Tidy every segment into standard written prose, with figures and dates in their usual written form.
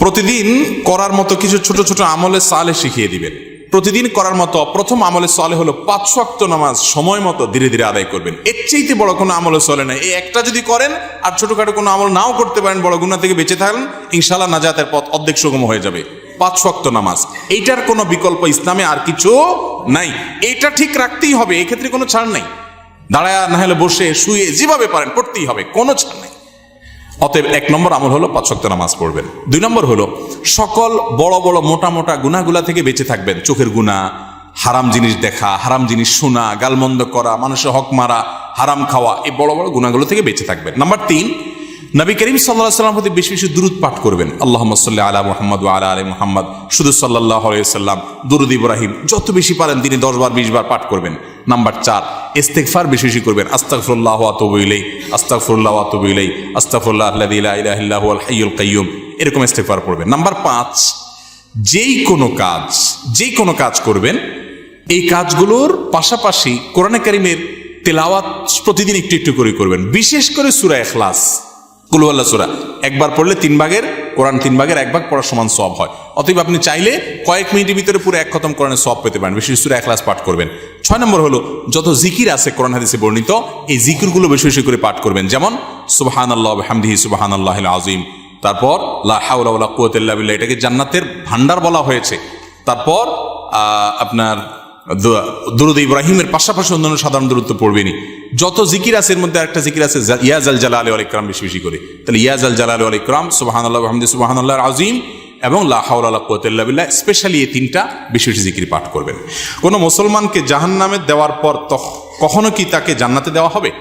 প্রতিদিন করার মতো কিছু ছোট ছোট আমলে সালে শিখিয়ে দিবেন। প্রতিদিন করার মতো প্রথম আমলে সালে হলো 5 ওয়াক্ত নামাজ সময় মতো ধীরে ধীরে আদায় করবেন। এর চাইতে বড় কোনো আমলে চলে না। এই একটা যদি করেন আর ছোটখাটো কোনো আমল নাও করতে পারেন, বড় গুনাহ থেকে বেঁচে থাকেন, ইনশাআল্লাহ নাজাতের পথ অর্ধেক সুগম হয়ে যাবে। 5 ওয়াক্ত নামাজ, এইটার কোনো বিকল্প ইসলামে আর কিছু নাই। এইটা ঠিক রাখতেই হবে, এই ক্ষেত্রে কোনো ছাড় নাই। দাঁড়ায় না হলে বসে শুয়ে যেভাবে পারেন পড়তেই হবে, কোনো ছাড় নাই। অতএব 1 নম্বর আমল হলো 5 ওয়াক্ত নামাজ পড়বেন। 2 নম্বর হলো সকল বড় বড় মোটা মোটা গুনাহগুলা থেকে বেঁচে থাকবেন। চোখের গুনাহ, হারাম জিনিস দেখা, হারাম জিনিস শোনা, গালমন্দ করা, মানুষের হক মারা, হারাম খাওয়া, এই বড় বড় গুনাহগুলো থেকে বেঁচে থাকবেন। নাম্বার 3, নবী করিম সাল্লাল্লাহু আলাইহি ওয়াসাল্লামের প্রতি বেশি বেশি দুরূদ পাঠ করবেন। আল্লাহুম্মা সাল্লি আলা মুহাম্মাদ ওয়া আলা আলি মুহাম্মাদ, শুধু সাল্লাল্লাহু আলাইহি ওয়াসাল্লাম, দুরূদ ইব্রাহিম যত বেশি পারেন দিনে 10 বার 20 বার পাঠ করবেন। নাম্বার 4, ইস্তিগফার বেশি বেশি করবেন। আস্তাগফিরুল্লাহ ওয়া আতুবু ইলাইহি, আস্তাগফিরুল্লাহ ওয়া আতুবু ইলাইহি, আস্তাগফিরুল্লাহ আল্লাযী লা ইলাহা ইল্লা হুয়াল হাইয়ুল কাইয়্যুম, এরকম ইস্তিগফার করবেন। নাম্বার 5, যেই কোনো কাজ করবেন, এই কাজগুলোর পাশাপাশি কোরআনে কারীমের তেলাওয়াত প্রতিদিন একটু একটু করে করবেন। বিশেষ করে সূরা ইখলাস, কুল হুয়াল্লাহ সূরা একবার পড়লে 3 ভাগের কোরআন 3 ভাগের 1 ভাগ পড়ার সমান সওয়াব হয়। অতএব আপনি চাইলে কয়েক মিনিটের ভিতরে পুরো 1 খতম কোরআনের সওয়াব পেতে পারেন। বিশেষ সূরা ইখলাস পাঠ করবেন। 6 নম্বর হলো যত জিকির আছে কোরআন হাদিসে বর্ণিত, এই জিকিরগুলো বেশি বেশি করে পাঠ করবেন। যেমন সুবহানাল্লাহ ওয়া বিহামদিহি সুবহানাল্লাহিল আযীম, তারপর লা হাওলা ওয়ালা কুওয়াতা ইল্লা বিল্লাহ, এটাকে জান্নাতের ভান্ডার বলা হয়েছে। তারপর আপনার দুরূদ ইব্রাহিমের পাশাপাশি অন্যান্য সাধারণ দুরূদ তো পড়বেনই। যত জিকির আছে এর মধ্যে একটা জিকির আছে ইয়া জাল জালালি ওয়াল ইকরাম, বেশি বেশি করে। তাহলে ইয়া জাল জালালি ওয়াল ইকরাম, সুবহানাল্লাহ ওয়া বিহামদিহি সুবহানাল্লাহিল আযীম এবং লা হাওলা ওয়ালা কুওয়াতা ইল্লা বিল্লাহ, স্পেশালি এই 3টা বেশি বেশি জিকির পাঠ করবেন। কোনো মুসলমানকে জাহান্নামে দেওয়ার পর কখনো কি তাকে জান্নাতে দেওয়া হবে?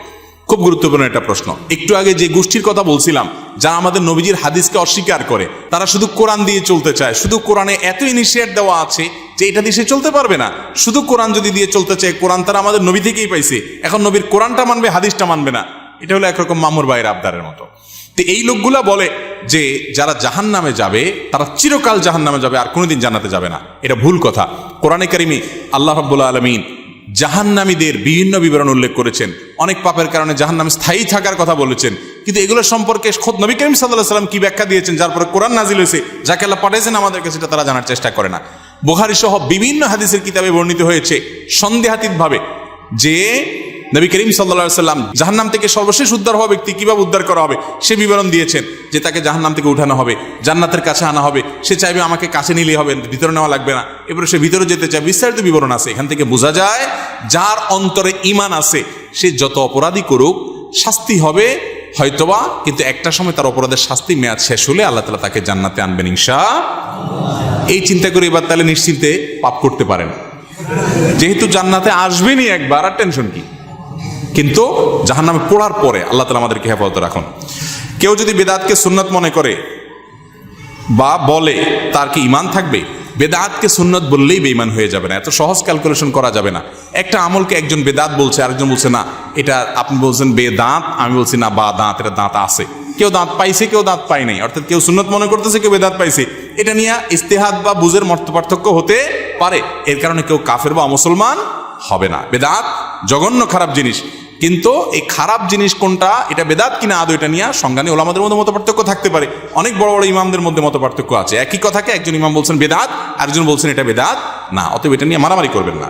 খুব গুরুত্বপূর্ণ একটা প্রশ্ন। একটু আগে যে গোষ্ঠীর কথা বলছিলাম, যারা আমাদের নবীজির হাদিসকে অস্বীকার করে, তারা শুধু কোরআন দিয়ে চলতে চায়, শুধু কোরআনে এত ইনিশিয়েট দেওয়া আছে যে এটা দিয়ে সে চলতে পারবে না। শুধু কোরআন যদি দিয়ে চলতে চায়, কোরআন তারা আমাদের নবী থেকেই পাইছে, এখন নবীর কোরআনটা মানবে, হাদিসটা মানবে না। এটা হলো একরকম মামুর ভাইয়ের আবদারের মতো। তো এই লোকগুলা বলে যে যারা জাহান্নামে যাবে তারা চিরকাল জাহান্নামে যাবে, আর কোনোদিন জান্নাতে যাবে না। এটা ভুল কথা। কোরআনে কারিমে আল্লাহ রাব্বুল আলামিন জাহান্নামীদের বিভিন্ন বিবরণ উল্লেখ করেছেন। অনেক পাপের কারণে জাহান্নামে স্থায়ী থাকার কথা বলেছেন, কিন্তু এগুলো সম্পর্কে খোদ নবী করিম সাল্লাল্লাহু আলাইহি ওয়াসাল্লাম কি ব্যাখ্যা দিয়েছেন, যার পরে কোরআন নাজিল হয়েছে, যাকে আল্লাহ পাঠিয়েছেন আমাদের কাছে, সেটা তারা জানার চেষ্টা করে না। বুখারী সহ বিভিন্ন হাদিসের কিতাবে বর্ণিত হয়েছে সন্দেহাতীতভাবে যে নবী করিম সাল্লাল্লাহু আলাইহি ওয়াসাল্লাম জাহান্নাম থেকে সর্বশেষ উদ্ধার হওয়া ব্যক্তি কিভাবে উদ্ধার করা হবে সে বিবরণ দিয়েছেন। যে তাকে জাহান্নাম থেকে উঠানো হবে, জান্নাতের কাছে আনা হবে, সে চাইবে আমাকে কাছে নিলেই হবে, ভিতরে নেওয়া লাগবে না, এবারে সে ভিতরে যেতে চায়, বিস্তারিত বিবরণ আছে। এখান থেকে বোঝা যায় যার অন্তরে ঈমান আছে সে যত অপরাধী করুক শাস্তি হবে হয়তোবা, কিন্তু একটা সময় তার অপরাধের শাস্তি মেয়াদ শেষ হলে আল্লাহ তাআলা তাকে জান্নাতে আনবেন ইনশাআল্লাহ। এই চিন্তা করে এবার তাহলে নিশ্চিন্তে পাপ করতে পারেন, যেহেতু জান্নাতে আসবেনই একবার, আর টেনশন কি। কিন্তু জাহান্নামে পড়ার পরে আল্লাহ তাআলা আমাদেরকে হেফাজত রাখুন। কেউ যদি বেদাতকে সুন্নত মনে করে বা বলে, তার কি ঈমান থাকবে? বেদাতকে সুন্নত বললেই বেঈমান হয়ে যাবে না, এত সহজ ক্যালকুলেশন করা যাবে না। একটা আমলকে একজন বেদাত বলছে, আরেকজন বলছে না এটা, আপনি বলছেন বেদাত, আমি বলছি না বা দাঁত, এটা দাঁত আছে। কেউ দাঁত পাইছে, কেউ দাঁত পায় নাই, অর্থাৎ কেউ সুন্নত মনে করতেছে, কেউ বেদাত পাইছে। এটা নিয়ে ইজতিহাদ বা বুঝের মত পার্থক্য হতে পারে, এর কারণে কেউ কাফের বা মুসলমান হবে না। বেদাত জঘন্য খারাপ জিনিস, কিন্তু এই খারাপ জিনিস কোনটা, এটা বেদাত কিনা আদৌ, এটা নিয়ে সংজ্ঞা নিয়ে ওলামাদের মধ্যে মত পার্থক্য থাকতে পারে। অনেক বড় বড় ইমামদের মধ্যে মত পার্থক্য আছে। একই কথাকে একজন ইমাম বলছেন বেদাত, আরেকজন বলছেন এটা বেদাত না। অতএব এটা নিয়ে মারামারি করবেন না।